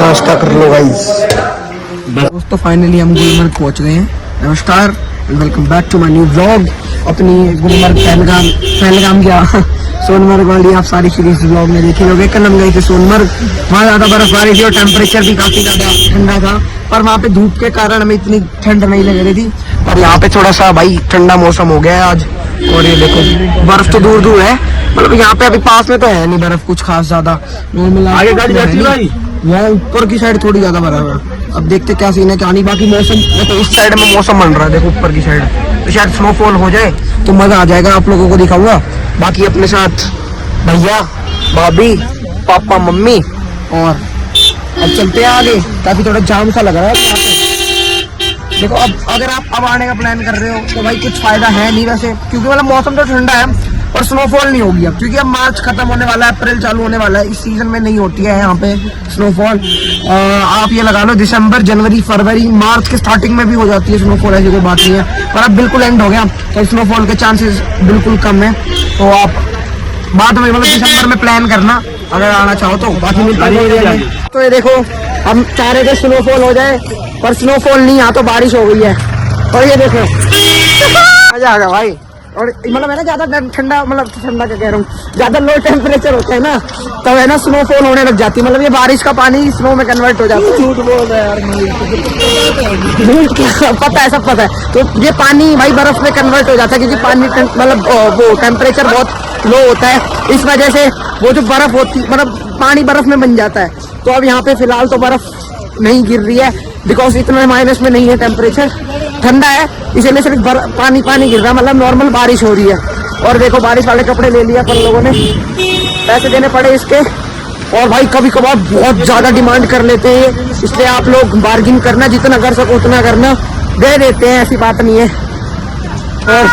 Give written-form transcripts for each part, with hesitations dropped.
नाश्ता कर लो गाइस। दोस्तों फाइनली हम गुलमर्ग पहुंच गए हैं। नमस्कार and welcome back to my new vlog. अपनी गुलमर्ग पहलगाम क्या सोनमर्ग वाली आप सारी सीरीज व्लॉग में देखे होंगे। कल हम गए थे सोनमर्ग, वहाँ ज्यादा बर्फबारी थी और टेम्परेचर भी काफी ज्यादा ठंडा था, पर वहाँ पे धूप के कारण हमें इतनी ठंड नहीं लग रही थी। पर यहाँ पे थोड़ा सा भाई ठंडा मौसम हो गया है आज। और ये देखो बर्फ तो दूर दूर है, मतलब यहाँ पे अभी पास में तो है नहीं बर्फ कुछ खास ज्यादा। आगे गाड़ी जाती है भाई, यहाँ ऊपर की साइड थोड़ी ज्यादा बर्फ है। अब देखते क्या सीन है क्या नहीं। बाकी मौसम देखो इस साइड में मौसम बन रहा है, देखो ऊपर की साइड तो शायद स्नोफॉल हो जाए तो मजा आ जाएगा, आप लोगों को दिखाऊंगा। बाकी अपने साथ भैया भाभी पापा मम्मी, और अब चलते हैं आगे ताकि थोड़ा जाम सा लग रहा है यहाँ पे। देखो अब अगर आप अब आने का प्लान कर रहे हो तो भाई कुछ फायदा है नहीं वैसे, क्योंकि मतलब मौसम तो ठंडा है और स्नोफॉल नहीं होगी अब, क्योंकि अब मार्च खत्म होने वाला है, अप्रैल चालू होने वाला है। इस सीजन में नहीं होती है यहाँ पे स्नोफॉल। आप ये लगा लो दिसंबर जनवरी फरवरी मार्च के स्टार्टिंग में भी हो जाती है स्नोफॉल, ऐसी कोई बात नहीं है। पर अब बिल्कुल एंड हो गया तो स्नोफॉल के चांसेस बिल्कुल कम है। तो आप बाद में मतलब दिसंबर में प्लान करना अगर आना चाहो तो। बाकी मिलता नहीं। तो ये देखो हम चाह रहे थे स्नोफॉल हो जाए, पर स्नोफॉल नहीं, यहाँ तो बारिश हो गई है। और ये देखो मजा आ गया भाई। और मतलब है ना ज्यादा ठंडा, मतलब ठंडा क्या कह रहा हूँ, ज्यादा लो टेम्परेचर होता है ना तब है ना स्नोफॉल होने लग जाती है, मतलब ये बारिश का पानी स्नो में कन्वर्ट हो जाता है। झूठ बोल रहा है यार, पता है सब पता है। तो ये पानी भाई बर्फ में कन्वर्ट हो जाता है, क्योंकि पानी मतलब वो टेम्परेचर बहुत लो होता है, इस वजह से वो जो बर्फ होती मतलब पानी बर्फ में बन जाता है। तो अब यहाँ पे फिलहाल तो बर्फ नहीं गिर रही है, बिकॉज इतना माइनस में नहीं है टेम्परेचर, ठंडा है, इसीलिए सिर्फ पानी पानी गिर रहा है, मतलब नॉर्मल बारिश हो रही है। और देखो बारिश वाले कपड़े ले लिया अपन लोगों ने, पैसे देने पड़े इसके। और भाई कभी कभार बहुत ज्यादा डिमांड कर लेते हैं, इसलिए आप लोग बार्गिन करना, जितना कर सको उतना करना, दे देते हैं, ऐसी बात नहीं है। और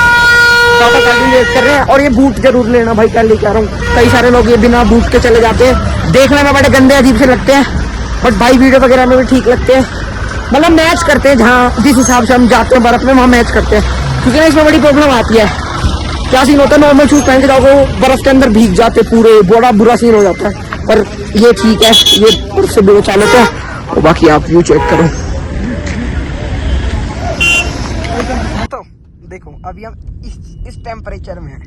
वेट कर रहे हैं। और ये बूट जरूर लेना भाई, क्या लेके आ रहा हूँ। कई सारे लोग ये बिना बूट के चले जाते हैं, देखने में बड़े गंदे अजीब से लगते हैं, बट भाई वीडियो वगैरह में भी ठीक लगते हैं, मतलब मैच करते हैं जहाँ जिस हिसाब से हम जाते हैं बर्फ में वहाँ मैच करते हैं। क्योंकि ना इसमें बड़ी प्रॉब्लम आती है, क्या सीन होता है नॉर्मल शूज पहन के जाओगे बर्फ के अंदर भीग जाते पूरे, बड़ा बुरा सीन हो जाता है। पर ये ठीक है, ये बर्फ से बचा लेते हैं। और बाकी आप व्यू चेक करो। तो देखो अभी हम इस टेम्परेचर में है,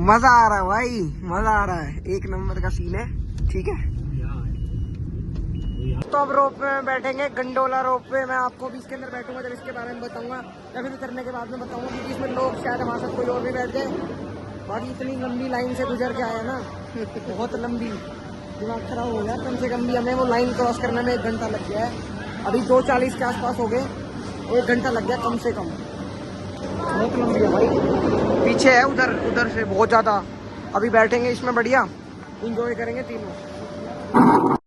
मजा आ रहा है भाई, मजा आ रहा है, एक नंबर का सीन है। ठीक है तो अब रोप में बैठेंगे, गंडोला रोप में। मैं आपको भी इसके अंदर बैठूंगा जब इसके बारे में बताऊंगा, या फिर उतरने के बाद में बताऊंगा, क्योंकि इसमें लोग शायद हमारे साथ कोई और भी बैठ जाए। बाकी इतनी लंबी लाइन से गुजर के आया ना, बहुत लंबी, दिमाग खराब हो गया। कम से कम भी हमें वो लाइन क्रॉस करने में 1 घंटा लग गया है। अभी 2:40 के आसपास हो गए, 1 घंटा लग गया कम से कम, बहुत लंबी है भाई। पीछे है उधर से बहुत ज्यादा। अभी बैठेंगे इसमें, बढ़िया इंजॉय करेंगे तीनों।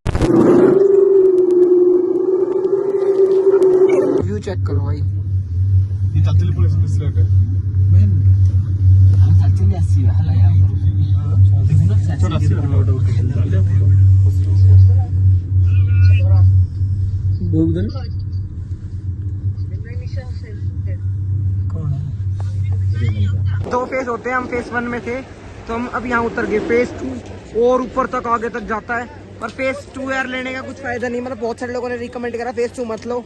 व्यू चेक करो भाई, दो फेस होते हैं, हम फेस 1 में थे तो हम अब यहाँ उतर गए फेस 2, और ऊपर तक आगे तक जाता है। पर फेस 2 यार लेने का कुछ फायदा नहीं, मतलब बहुत सारे लोगों ने रिकमेंड करा फेस 2 मत लो,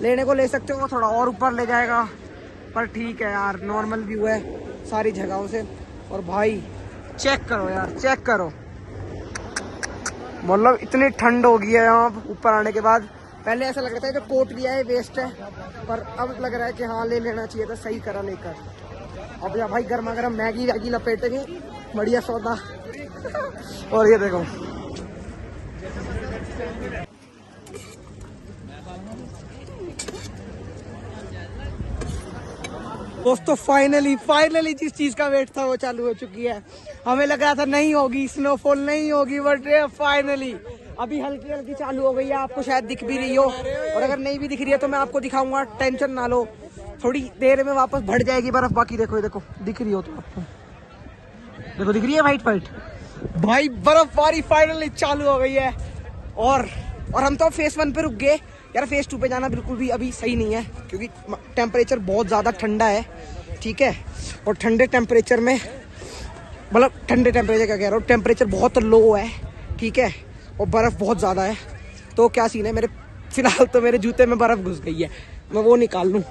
लेने को ले सकते हो, वो थोड़ा और ऊपर ले जाएगा। पर ठीक है यार, नॉर्मल व्यू है सारी जगहों से। और भाई चेक करो यार, चेक करो, मतलब इतनी ठंड हो गई है यहाँ ऊपर आने के बाद। पहले ऐसा लग रहा था जो कोट लिया है वेस्ट है, पर अब लग रहा है कि हाँ ले लेना चाहिए था, सही करा लेकर। अब यार भाई गर्मा गर्म मैगी वैगी लपेटेंगे, बढ़िया सौदा। और ये देखो दोस्तों फाइनली जिस चीज का वेट था वो चालू हो चुकी है। हमें लग रहा था नहीं होगी, स्नोफॉल नहीं होगी, बट फाइनली अभी हल्की हल्की चालू हो गई है, आपको शायद दिख भी रही हो। और अगर नहीं भी दिख रही है तो मैं आपको दिखाऊंगा, टेंशन ना लो, थोड़ी देर में वापस बढ़ जाएगी बर्फ। बाकी देखो ये देखो, दिख रही हो तो आपको, देखो दिख रही है वाइट भाई, बर्फबारी फाइनली चालू हो गई है। और हम तो फेस 1 पे रुक गए यार, फेस 2 पे जाना बिल्कुल भी अभी सही नहीं है, क्योंकि टेम्परेचर बहुत ज़्यादा ठंडा है। ठीक है, और ठंडे टेम्परेचर में, मतलब ठंडे टेम्परेचर क्या कह रहा हूँ, टेम्परेचर बहुत लो है। ठीक है, और बर्फ़ बहुत ज़्यादा है, तो क्या सीन है मेरे, फिलहाल तो मेरे जूते में बर्फ घुस गई है, मैं वो निकाल लूँ,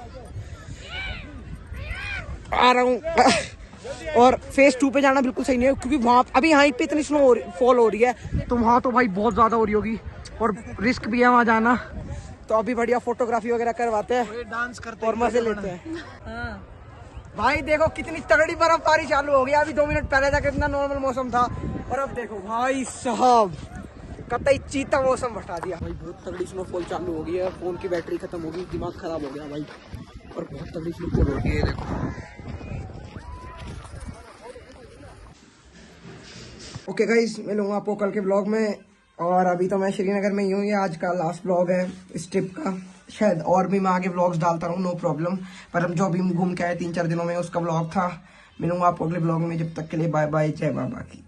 आ रहा हूँ। और फेज 2 पे जाना बिल्कुल सही नहीं है क्योंकि वहाँ अभी यहाँ पे इतनी स्नो फॉल हो रही है, तो वहाँ तो भाई बहुत ज़्यादा हो रही होगी और रिस्क भी है वहाँ जाना। तो अभी बढ़िया फोटोग्राफी वगैरह करवाते हैं, डांस करते हैं और मजे लेते हैं। भाई देखो कितनी तगड़ी बर्फबारी चालू हो गई, अभी 2 मिनट पहले तक इतना नॉर्मल मौसम था और अब देखो भाई साहब कतई चीता मौसम बता दिया। भाई बहुत तगड़ी स्नोफॉल चालू हो गई है, फोन की बैटरी खत्म हो गई, दिमाग खराब हो गया भाई, और बहुत तगड़ी स्नोफॉल हो गई है देखो। ओके गाइस, मिलूंगा आपको कल के ब्लॉग में, और अभी तो मैं श्रीनगर में ही हूँ, ये आज का लास्ट ब्लॉग है इस ट्रिप का, शायद और भी मैं आगे ब्लॉग्स डालता रहूँ, नो प्रॉब्लम, पर हम जो अभी घूम के आए 3-4 दिनों में उसका ब्लॉग था। मिलूंगा आपको अगले ब्लॉग में, जब तक के लिए बाय बाय, जय बाबा की।